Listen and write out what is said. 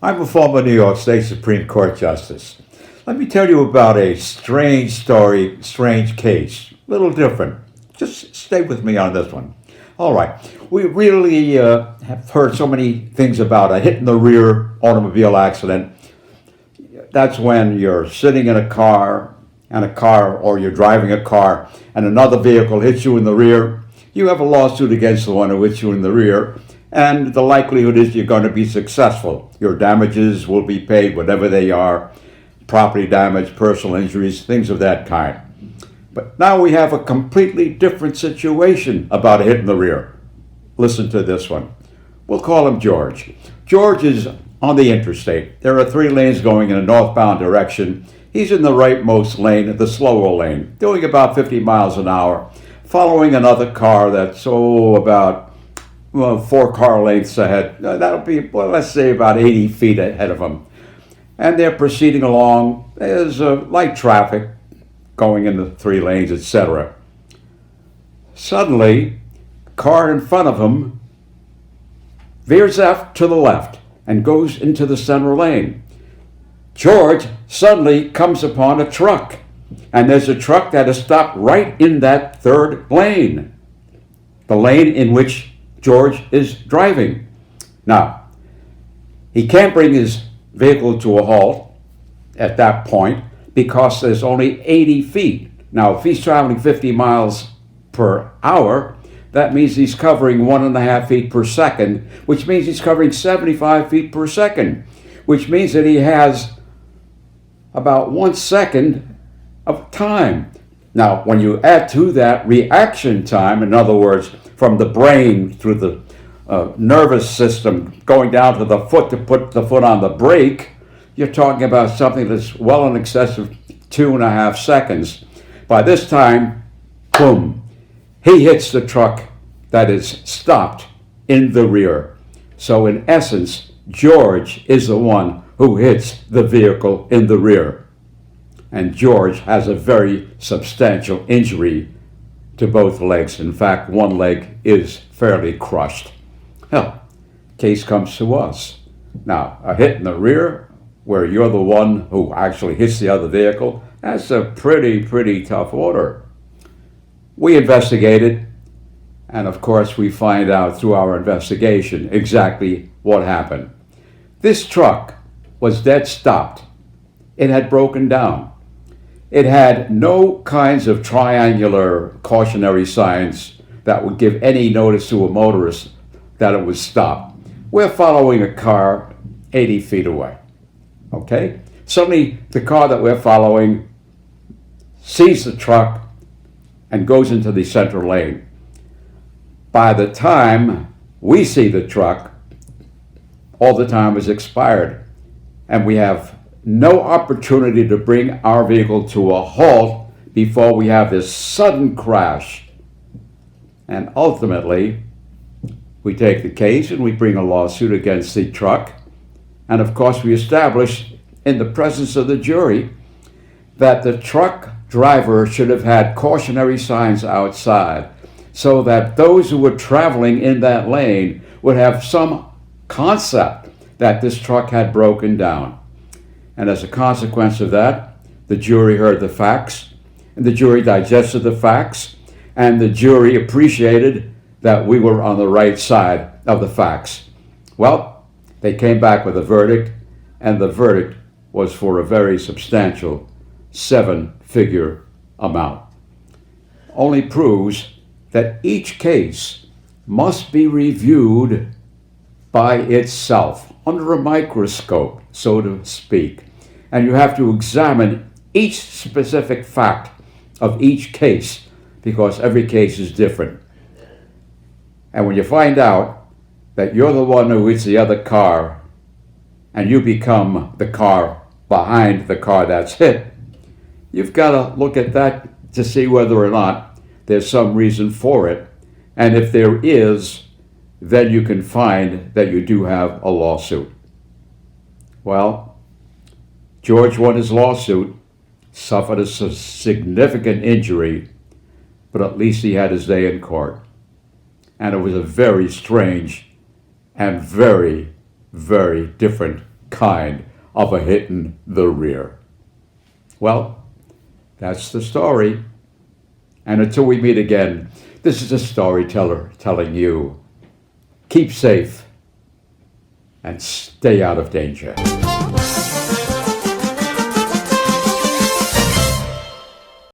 I'm a former New York State Supreme Court Justice. Let me tell you about a strange story, strange case. A little different. Just stay with me on this one. All right. We really have heard so many things about a hit in the rear automobile accident. That's when you're sitting in a car or you're driving a car and another vehicle hits you in the rear. You have a lawsuit against the one who hits you in the rear, and the likelihood is you're going to be successful. Your damages will be paid, whatever they are, property damage, personal injuries, things of that kind. But now we have a completely different situation about a hit in the rear. Listen to this one. We'll call him George. George is on the interstate. There are 3 lanes going in a northbound direction. He's in the rightmost lane, the slower lane, doing about 50 miles an hour, following another car that's about 4 car lengths ahead. That'll be, let's say, about 80 feet ahead of him. And they're proceeding along. There's light traffic going in the 3 lanes, etc. Suddenly, the car in front of him veers off to the left and goes into the center lane. George suddenly comes upon a truck, and there's a truck that is stopped right in that 3rd lane, the lane in which George is driving. Now, he can't bring his vehicle to a halt at that point because there's only 80 feet. Now, if he's traveling 50 miles per hour, that means he's covering 1.5 feet per second, which means he's covering 75 feet per second, which means that he has about 1 second of time. Now, when you add to that reaction time, in other words, from the brain through the nervous system going down to the foot to put the foot on the brake, you're talking about something that's well in excess of 2.5 seconds. By this time, boom, he hits the truck that is stopped in the rear. So in essence, George is the one who hits the vehicle in the rear. And George has a very substantial injury to both legs. In fact, one leg is fairly crushed. Hell, case comes to us. Now, a hit in the rear where you're the one who actually hits the other vehicle, that's a pretty tough order. We investigated, and of course we find out through our investigation exactly what happened. This truck was dead stopped. It had broken down. It had no kinds of triangular cautionary signs that would give any notice to a motorist that it was stopped. We're following a car 80 feet away. Okay? Suddenly, the car that we're following sees the truck and goes into the center lane. By the time we see the truck, all the time is expired, and we have no opportunity to bring our vehicle to a halt before we have this sudden crash. And ultimately, we take the case and we bring a lawsuit against the truck. And of course, we establish in the presence of the jury that the truck driver should have had cautionary signs outside so that those who were traveling in that lane would have some concept that this truck had broken down. And as a consequence of that, the jury heard the facts, and the jury digested the facts, and the jury appreciated that we were on the right side of the facts. Well, they came back with a verdict, and the verdict was for a very substantial 7-figure amount. Only proves that each case must be reviewed by itself, under a microscope, so to speak. And you have to examine each specific fact of each case, because every case is different. And when you find out that you're the one who hits the other car, and you become the car behind the car that's hit, you've got to look at that to see whether or not there's some reason for it. And if there is, then you can find that you do have a lawsuit. Well, George won his lawsuit, suffered a significant injury, but at least he had his day in court. And it was a very strange and very, very different kind of a hit in the rear. Well, that's the story. And until we meet again, this is a storyteller telling you, keep safe and stay out of danger.